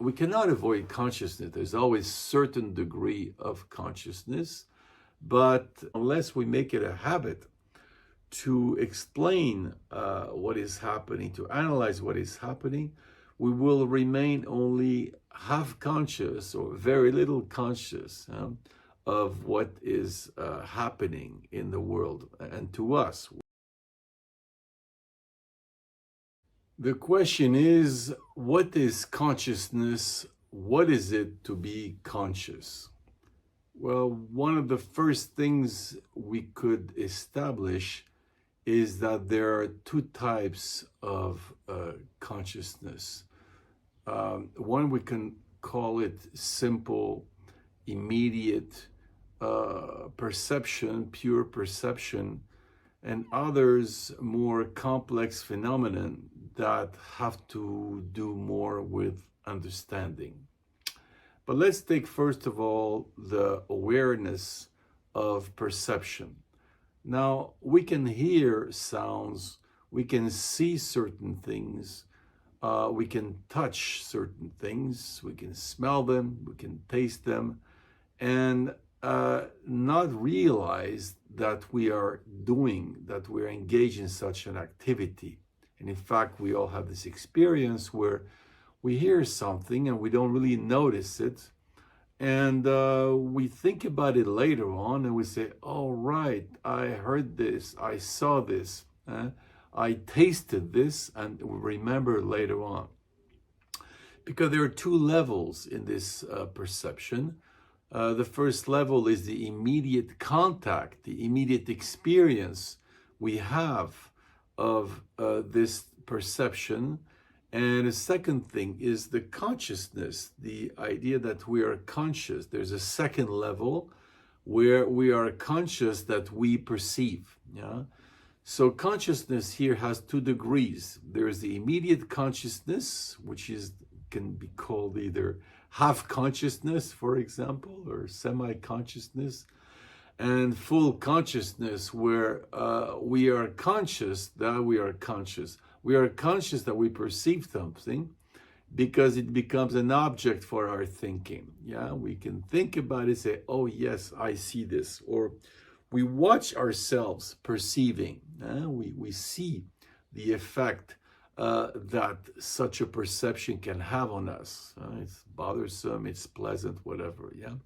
we cannot avoid consciousness. There's always certain degree of consciousness, but unless we make it a habit to explain what is happening, to analyze what is happening, we will remain only half conscious or very little conscious of what is happening in the world and to us. The question is, what is consciousness? What is it to be conscious? Well, one of the first things we could establish is that there are two types of consciousness. One, we can call it simple, immediate perception, pure perception, and others more complex phenomenon that have to do more with understanding. But let's take first of all the awareness of perception. Now, we can hear sounds, we can see certain things, we can touch certain things, we can smell them, we can taste them, and not realize that we are engaged in such an activity. And in fact, we all have this experience where we hear something and we don't really notice it. And we think about it later on and we say, oh, right, I heard this, I saw this, I tasted this, and we remember later on. Because there are two levels in this perception. The first level is the immediate contact, the immediate experience we have of this perception. And the second thing is the consciousness, the idea that we are conscious. There's a second level where we are conscious that we perceive. Yeah. So consciousness here has two degrees. There's the immediate consciousness, which can be called either half consciousness, for example, or semi-consciousness, and full consciousness, where we are conscious that we are conscious. We are conscious that we perceive something because it becomes an object for our thinking. Yeah, we can think about it, say, oh yes, I see this. Or we watch ourselves perceiving. We see the effect that such a perception can have on us. It's bothersome, it's pleasant, whatever, yeah?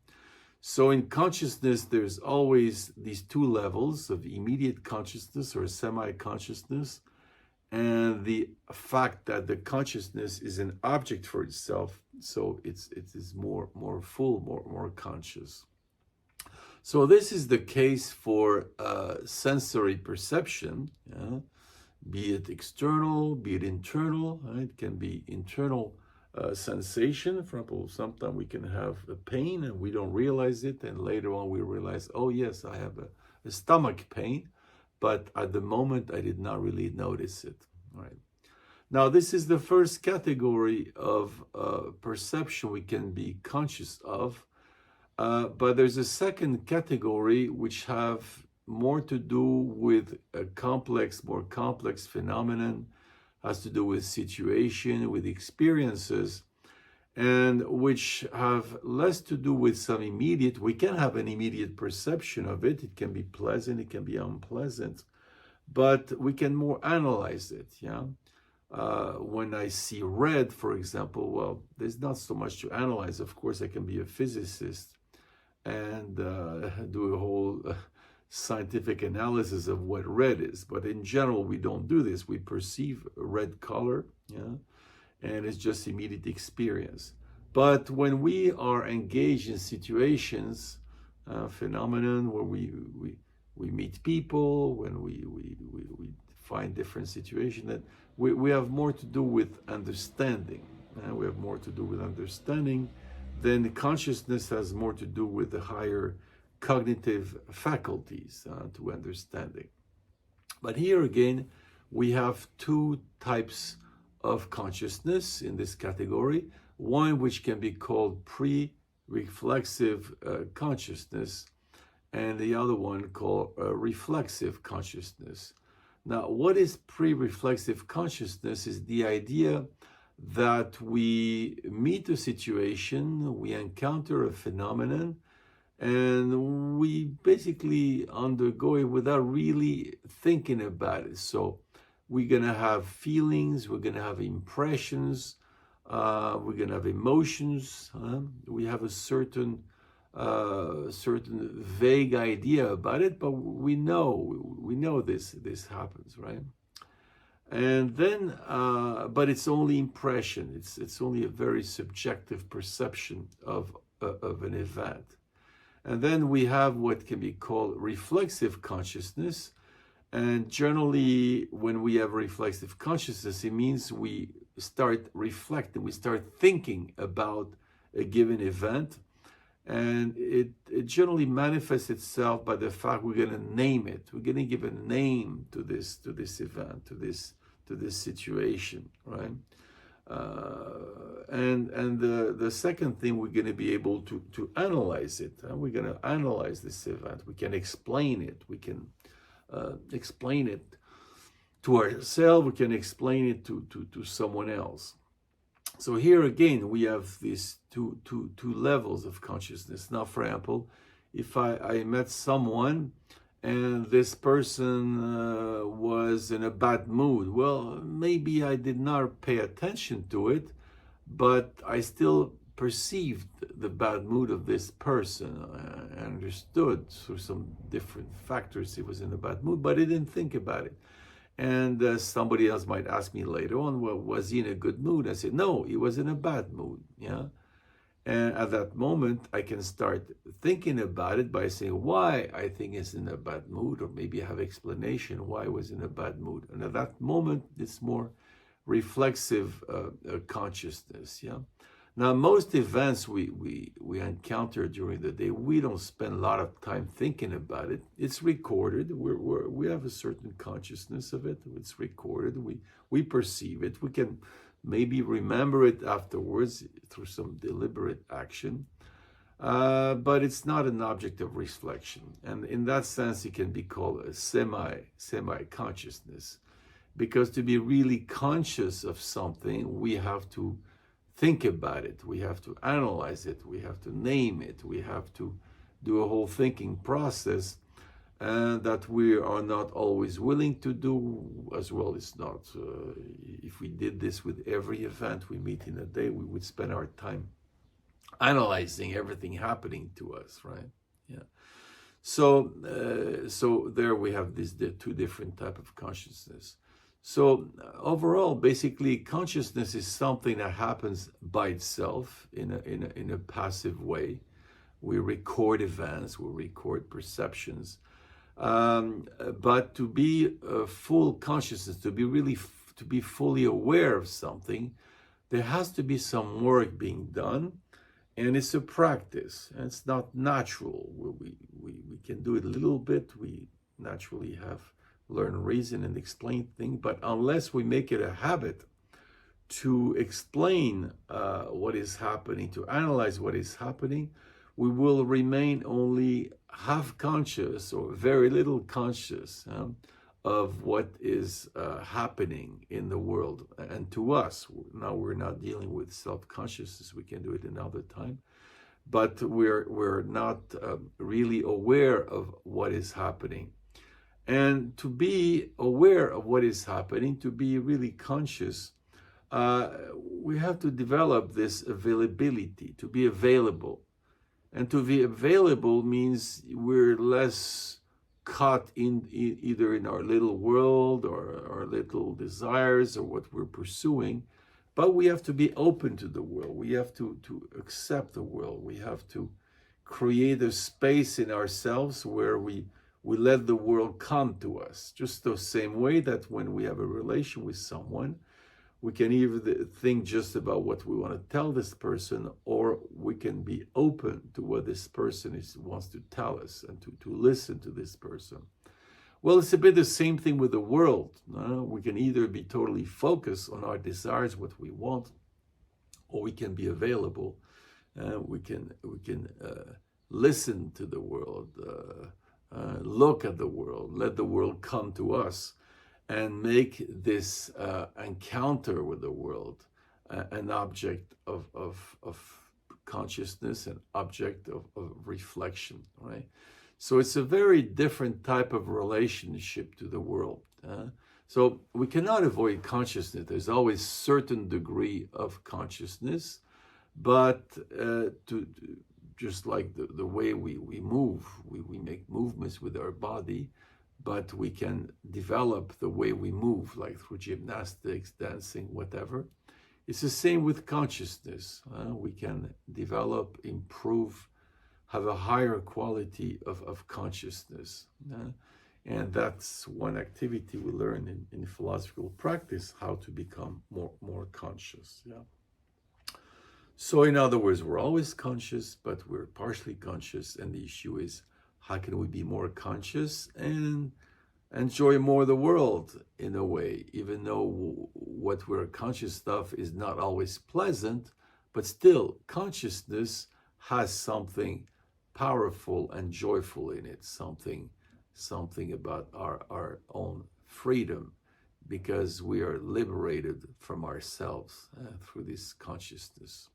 So in consciousness, there's always these two levels of immediate consciousness or semi-consciousness, and the fact that the consciousness is an object for itself, so it is more full, more conscious. So this is the case for sensory perception, be it external, be it internal. It can be internal sensation. For example, sometimes we can have a pain and we don't realize it, and later on we realize, oh yes, I have a stomach pain, but at the moment I did not really notice it. Right. Now, this is the first category of perception we can be conscious of, but there's a second category which have more to do with a more complex phenomenon, has to do with situation, with experiences, and which have less to do with some immediate. We can have an immediate perception of it. It can be pleasant, it can be unpleasant, but we can more analyze it. Yeah. When I see red, for example, well, there's not so much to analyze. Of course, I can be a physicist and do a whole scientific analysis of what red is. But in general, we don't do this. We perceive a red color, yeah, and it's just immediate experience. But when we are engaged in situations, phenomenon where we meet people, when we find different situations, that we have more to do with understanding. We have more to do with understanding. Then consciousness has more to do with the higher cognitive faculties to understanding. But here again, we have two types of consciousness in this category. One which can be called pre-reflexive consciousness, and the other one called reflexive consciousness. Now, what is pre-reflexive consciousness is the idea that we meet a situation, we encounter a phenomenon, and we basically undergo it without really thinking about it. So we're going to have feelings, we're going to have impressions, we're going to have emotions. We have a certain vague idea about it, but we know this happens, right? And then, but it's only impression. It's only a very subjective perception of an event. And then we have what can be called reflexive consciousness. And generally, when we have reflexive consciousness, it means we start reflecting, we start thinking about a given event. And it generally manifests itself by the fact we're going to name it. We're going to give a name to this event, to this situation, right? And the second thing, we're going to be able to analyze it. We're going to analyze this event. We can explain it. We can explain it to ourselves. We can explain it to someone else. So here again, we have these two levels of consciousness. Now, for example, if I met someone and this person was in a bad mood, well, maybe I did not pay attention to it, but I still perceived the bad mood of this person. I understood through some different factors he was in a bad mood, but I didn't think about it. And somebody else might ask me later on, well, was he in a good mood? I said, no, he was in a bad mood. Yeah. And at that moment, I can start thinking about it by saying why I think he's in a bad mood, or maybe I have explanation why he was in a bad mood. And at that moment, it's more reflexive consciousness. Yeah. Now, most events we encounter during the day, we don't spend a lot of time thinking about it. It's recorded. We have a certain consciousness of it. It's recorded. We perceive it. We can maybe remember it afterwards through some deliberate action. But it's not an object of reflection. And in that sense, it can be called a semi-consciousness. Because to be really conscious of something, we have to think about it, we have to analyze it, we have to name it, we have to do a whole thinking process that we are not always willing to do, as well as not. If we did this with every event we meet in a day, we would spend our time analyzing everything happening to us, right? Yeah. So there we have the two different type of consciousness. So overall, basically, consciousness is something that happens by itself in a passive way. We record events, we record perceptions, but to be a full consciousness, to be fully aware of something, there has to be some work being done, and it's a practice. And it's not natural. We can do it a little bit. We naturally have learn, reason, and explain things, but unless we make it a habit to explain what is happening, to analyze what is happening, we will remain only half conscious or very little conscious of what is happening in the world and to us. Now we're not dealing with self-consciousness, we can do it another time, but we're not really aware of what is happening. And to be aware of what is happening, to be really conscious, we have to develop this availability, to be available. And to be available means we're less caught in either in our little world or our little desires or what we're pursuing, but we have to be open to the world. We have to accept the world. We have to create a space in ourselves where we let the world come to us. Just the same way that when we have a relation with someone, we can either think just about what we want to tell this person, or we can be open to what this person wants to tell us and to listen to this person. Well, it's a bit the same thing with the world. We can either be totally focused on our desires, what we want, or we can be available. We can listen to the world, look at the world, let the world come to us, and make this encounter with the world an object of consciousness, an object of reflection, right? So it's a very different type of relationship to the world. So we cannot avoid consciousness. There's always certain degree of consciousness, but just like the way we move, we make movements with our body, but we can develop the way we move, like through gymnastics, dancing, whatever. It's the same with consciousness. We can develop, improve, have a higher quality of consciousness. And that's one activity we learn in philosophical practice, how to become more conscious. Yeah. So in other words, we're always conscious, but we're partially conscious. And the issue is, how can we be more conscious and enjoy more the world in a way, even though what we're conscious of is not always pleasant, but still consciousness has something powerful and joyful in it, something about our own freedom, because we are liberated from ourselves through this consciousness.